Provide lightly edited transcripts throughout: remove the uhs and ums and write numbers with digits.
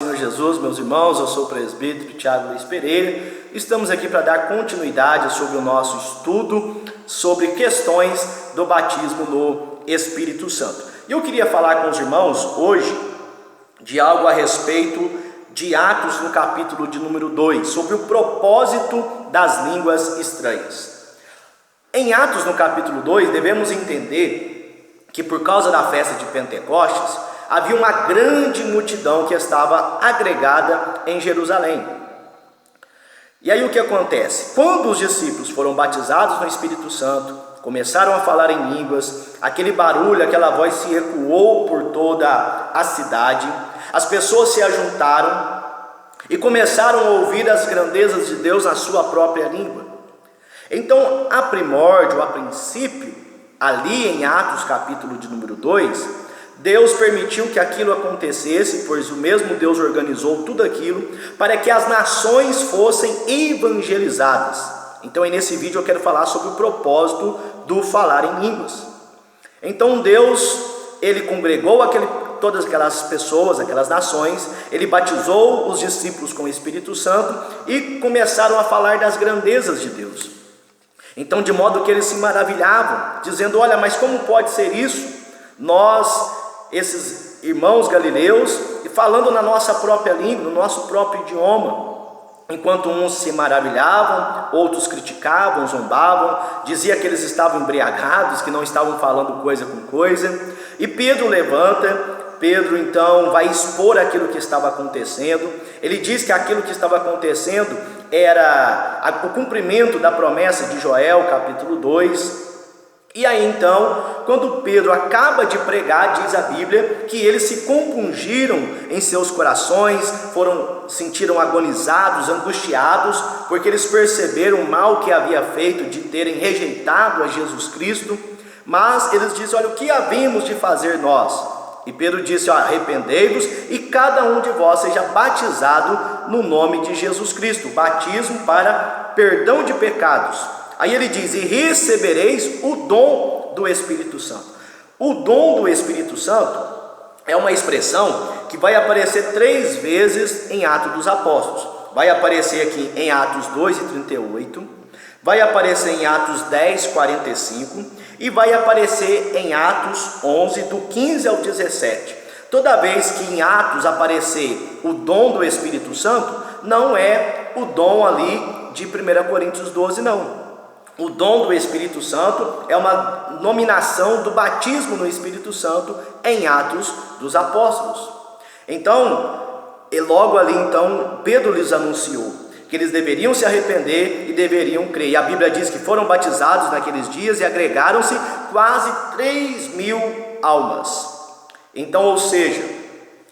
Senhor Jesus, meus irmãos, eu sou o presbítero Tiago Luiz Pereira. Estamos aqui para dar continuidade sobre o nosso estudo sobre questões do batismo no Espírito Santo. E eu queria falar com os irmãos hoje de algo a respeito de Atos no capítulo de número 2, sobre o propósito das línguas estranhas. Em Atos no capítulo 2, devemos entender que por causa da festa de Pentecostes, havia uma grande multidão que estava agregada em Jerusalém. E aí o que acontece? Quando os discípulos foram batizados no Espírito Santo, começaram a falar em línguas, aquele barulho, aquela voz se ecoou por toda a cidade, as pessoas se ajuntaram e começaram a ouvir as grandezas de Deus na sua própria língua. Então, a princípio, ali em Atos capítulo de número 2, Deus permitiu que aquilo acontecesse, pois o mesmo Deus organizou tudo aquilo para que as nações fossem evangelizadas. Então, nesse vídeo eu quero falar sobre o propósito do falar em línguas. Então Deus, Ele congregou todas aquelas pessoas, aquelas nações, Ele batizou os discípulos com o Espírito Santo e começaram a falar das grandezas de Deus. Então, de modo que eles se maravilhavam, dizendo: olha, mas como pode ser isso? Nós, esses irmãos galileus, e falando na nossa própria língua, no nosso próprio idioma, enquanto uns se maravilhavam, outros criticavam, zombavam, dizia que eles estavam embriagados, que não estavam falando coisa com coisa. E Pedro levanta, Pedro então vai expor aquilo que estava acontecendo. Ele diz que aquilo que estava acontecendo era o cumprimento da promessa de Joel, capítulo 2. E aí então, quando Pedro acaba de pregar, diz a Bíblia que eles se compungiram em seus corações, sentiram agonizados, angustiados, porque eles perceberam o mal que havia feito de terem rejeitado a Jesus Cristo. Mas eles dizem: olha, o que havemos de fazer nós? E Pedro disse: arrependei-vos e cada um de vós seja batizado no nome de Jesus Cristo, batismo para perdão de pecados. Aí ele diz: e recebereis o dom do Espírito Santo. O dom do Espírito Santo é uma expressão que vai aparecer 3 vezes em Atos dos Apóstolos. Vai aparecer aqui em Atos 2:38, vai aparecer em Atos 10:45 e vai aparecer em Atos 11, do 15 ao 17. Toda vez que em Atos aparecer o dom do Espírito Santo, não é o dom ali de 1 Coríntios 12, não. O dom do Espírito Santo é uma nominação do batismo no Espírito Santo em Atos dos Apóstolos. Então, e logo ali então, Pedro lhes anunciou que eles deveriam se arrepender e deveriam crer. E a Bíblia diz que foram batizados naqueles dias e agregaram-se quase 3.000 almas. Então, ou seja,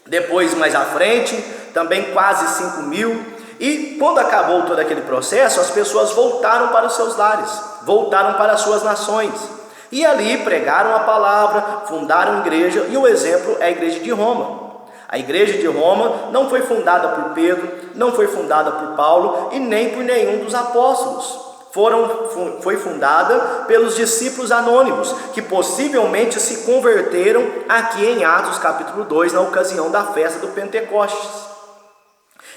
depois mais à frente, também quase 5.000. E quando acabou todo aquele processo, as pessoas voltaram para os seus lares, voltaram para as suas nações. E ali pregaram a palavra, fundaram igreja, e o exemplo é a igreja de Roma. A igreja de Roma não foi fundada por Pedro, não foi fundada por Paulo e nem por nenhum dos apóstolos. Foi fundada pelos discípulos anônimos, que possivelmente se converteram aqui em Atos capítulo 2, na ocasião da festa do Pentecostes.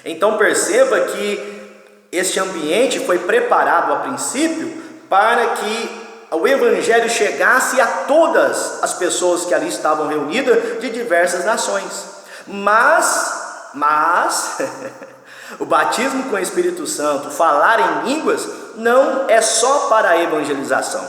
Então perceba que este ambiente foi preparado a princípio para que o Evangelho chegasse a todas as pessoas que ali estavam reunidas de diversas nações. Mas o batismo com o Espírito Santo, falar em línguas, não é só para a evangelização.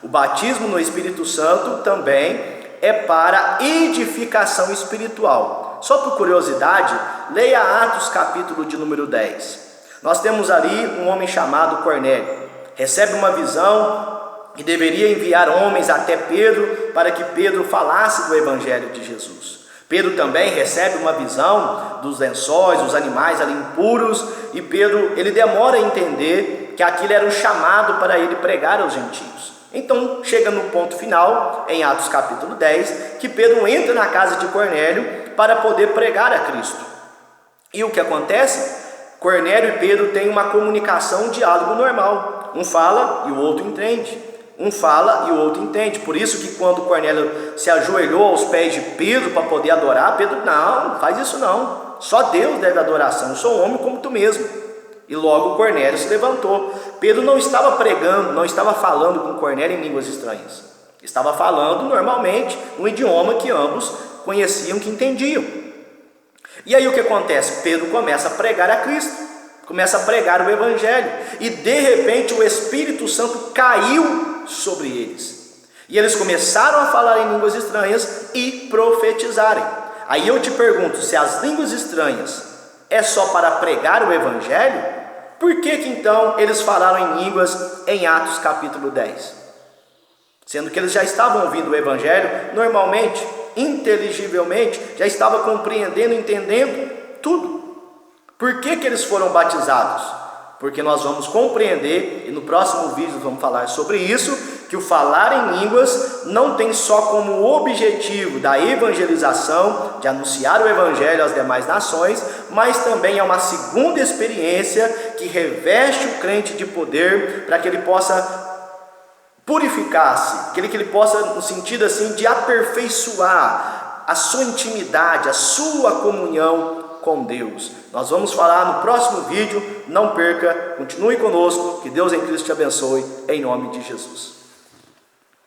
O batismo no Espírito Santo também é para edificação espiritual. Só por curiosidade, leia Atos capítulo de número 10. Nós temos ali um homem chamado Cornélio. Recebe uma visão e deveria enviar homens até Pedro para que Pedro falasse do Evangelho de Jesus. Pedro também recebe uma visão dos lençóis, dos animais ali impuros, e Pedro ele demora a entender que aquilo era um chamado para ele pregar aos gentios. Então chega no ponto final, em Atos capítulo 10, que Pedro entra na casa de Cornélio para poder pregar a Cristo. E o que acontece? Cornélio e Pedro têm uma comunicação, um diálogo normal. Um fala e o outro entende. Um fala e o outro entende. Por isso que quando Cornélio se ajoelhou aos pés de Pedro para poder adorar, Pedro: não, faz isso não. só Deus deve adoração, eu sou um homem como tu mesmo. E logo Cornélio se levantou. Pedro não estava pregando, não estava falando com Cornélio em línguas estranhas. Estava falando normalmente um idioma que ambos conheciam, que entendiam. E aí o que acontece? Pedro começa a pregar a Cristo, começa a pregar o Evangelho, e de repente o Espírito Santo caiu sobre eles. E eles começaram a falar em línguas estranhas e profetizarem. Aí eu te pergunto, se as línguas estranhas é só para pregar o Evangelho, por que então eles falaram em línguas em Atos capítulo 10? Sendo que eles já estavam ouvindo o Evangelho normalmente, inteligivelmente, já estavam compreendendo, entendendo tudo. Por que eles foram batizados? Porque nós vamos compreender, e no próximo vídeo vamos falar sobre isso, que o falar em línguas não tem só como objetivo da evangelização, de anunciar o Evangelho às demais nações, mas também é uma segunda experiência que reveste o crente de poder para que ele possa purificar-se, que ele possa, no sentido assim, de aperfeiçoar a sua intimidade, a sua comunhão com Deus. Nós vamos falar no próximo vídeo, não perca, continue conosco, que Deus em Cristo te abençoe, em nome de Jesus.